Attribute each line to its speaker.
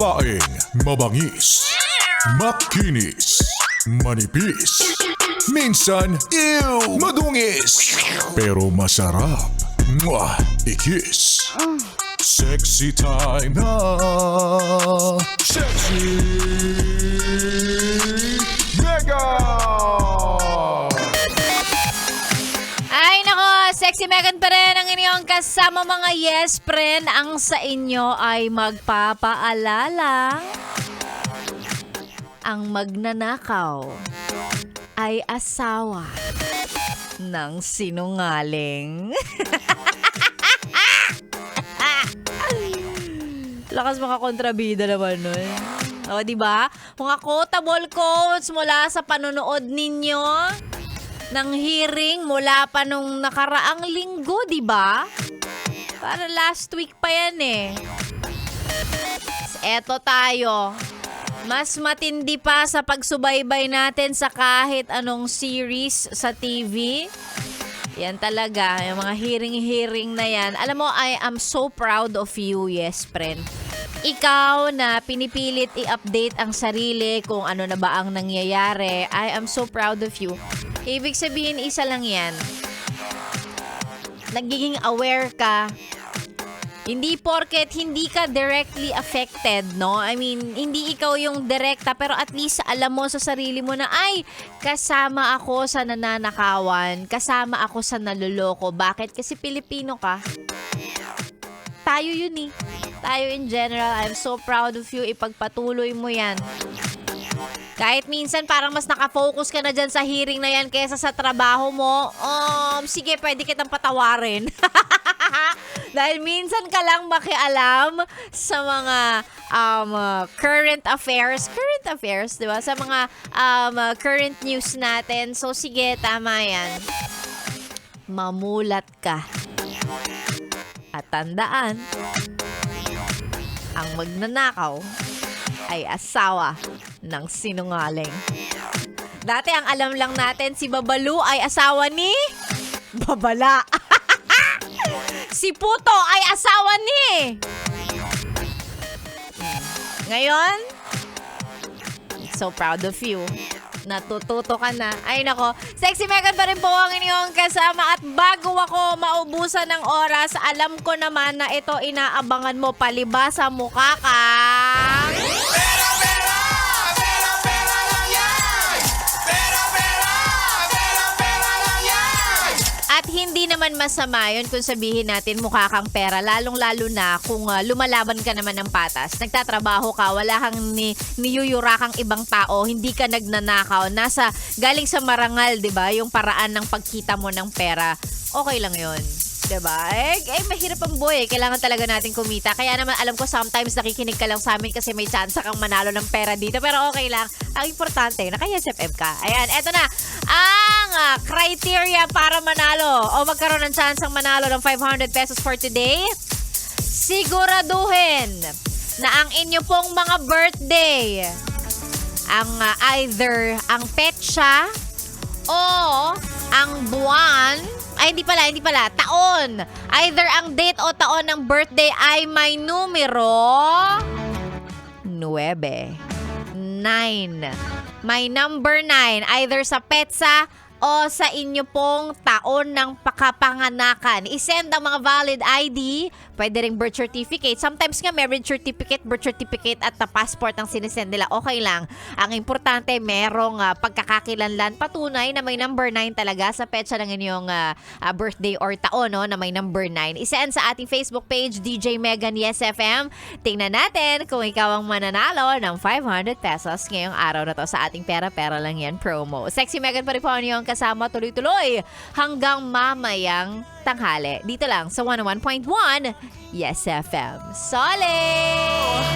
Speaker 1: Paeng mabangis, makinis, manipis, minsan madungis, pero masarap. Mwah! Ikis. Sexy time na. Sexy Mega!
Speaker 2: Ay nako, Sexy Megan pa rin ang inyong kasama mga yes friend. Ang sa inyo ay magpapaalala. Ang magnanakaw ay asawa ng sinungaling. Lakas mga kontrabida naman nun. O, diba? Mga quotable quotes mula sa panonood ninyo ng hearing mula pa nung nakaraang linggo, diba? Para last week pa yan eh. Eto tayo. Mas matindi pa sa pagsubaybay natin sa kahit anong series sa TV. Yan talaga, yung mga hearing na yan. Alam mo, I am so proud of you, yes, friend. Ikaw na pinipilit i-update ang sarili kung ano na ba ang nangyayari. I am so proud of you. Ibig sabihin, isa lang yan. Nagiging aware ka. Hindi porket hindi ka directly affected, no? I mean, hindi ikaw yung direkta, pero at least alam mo sa sarili mo na, ay, kasama ako sa nananakawan, kasama ako sa naloloko. Bakit? Kasi Pilipino ka. Tayo yun eh. Tayo in general. I'm so proud of you. Ipagpatuloy mo yan. Kahit minsan parang mas nakafocus ka na dyan sa hearing na yan kaysa sa trabaho mo, sige, pwede kitang patawarin. Dahil minsan ka lang makialam sa mga current affairs, di ba? Sa mga current news natin. So, sige, tama yan. Mamulat ka. At tandaan, ang magnanakaw ay asawa ng sinungaling. Dati ang alam lang natin, si Babalu ay asawa ni Babala. Si Puto ay asawa ni. Ngayon, so proud of you. Natututo ka na. Ay nako, Sexy Megan pa rin po ang inyong kasama. At bago ako maubusan ng oras, alam ko naman na ito inaabangan mo, palibasa mukha ka. At hindi naman masama yun kung sabihin natin mukha kang pera. Lalong-lalo na kung lumalaban ka naman ng patas. Nagtatrabaho ka, wala kang niyuyura kang ibang tao, hindi ka nagnanakaw. Galing sa marangal, di ba? Yung paraan ng pagkita mo ng pera. Okay lang yun. Diba? Mahirap ang buhay. Kailangan talaga natin kumita. Kaya naman alam ko sometimes nakikinig ka lang sa amin kasi may chance kang manalo ng pera dito. Pero okay lang. Ang importante, naka-SFM ka. Ayan, eto na. Ang criteria para manalo o magkaroon ng chance ang manalo ng 500 pesos for today. Siguraduhin na ang inyo pong mga birthday ang either ang petsa o ang buwan. Ay, hindi pala. Taon. Either ang date o taon ng birthday ay may numero 9. 9. May number 9. Either sa petsa o sa inyo pong taon ng pakapanganakan. I-send ang mga valid ID. Pwede ring birth certificate. Sometimes nga marriage certificate, birth certificate at passport ang sinesend nila. Okay lang. Ang importante, merong pagkakakilanlan patunay na may number 9 talaga sa petsa ng inyong birthday or taon, no, na may number 9. I-send sa ating Facebook page, DJ Megan Yes FM. Tingnan natin kung ikaw ang mananalo ng 500 pesos ngayong araw na to sa ating pera-pera lang yan promo. Sexy Megan pa rin po ang kasama tuloy-tuloy hanggang mamayang tanghali. Dito lang sa 101.1 Yes FM. Solid!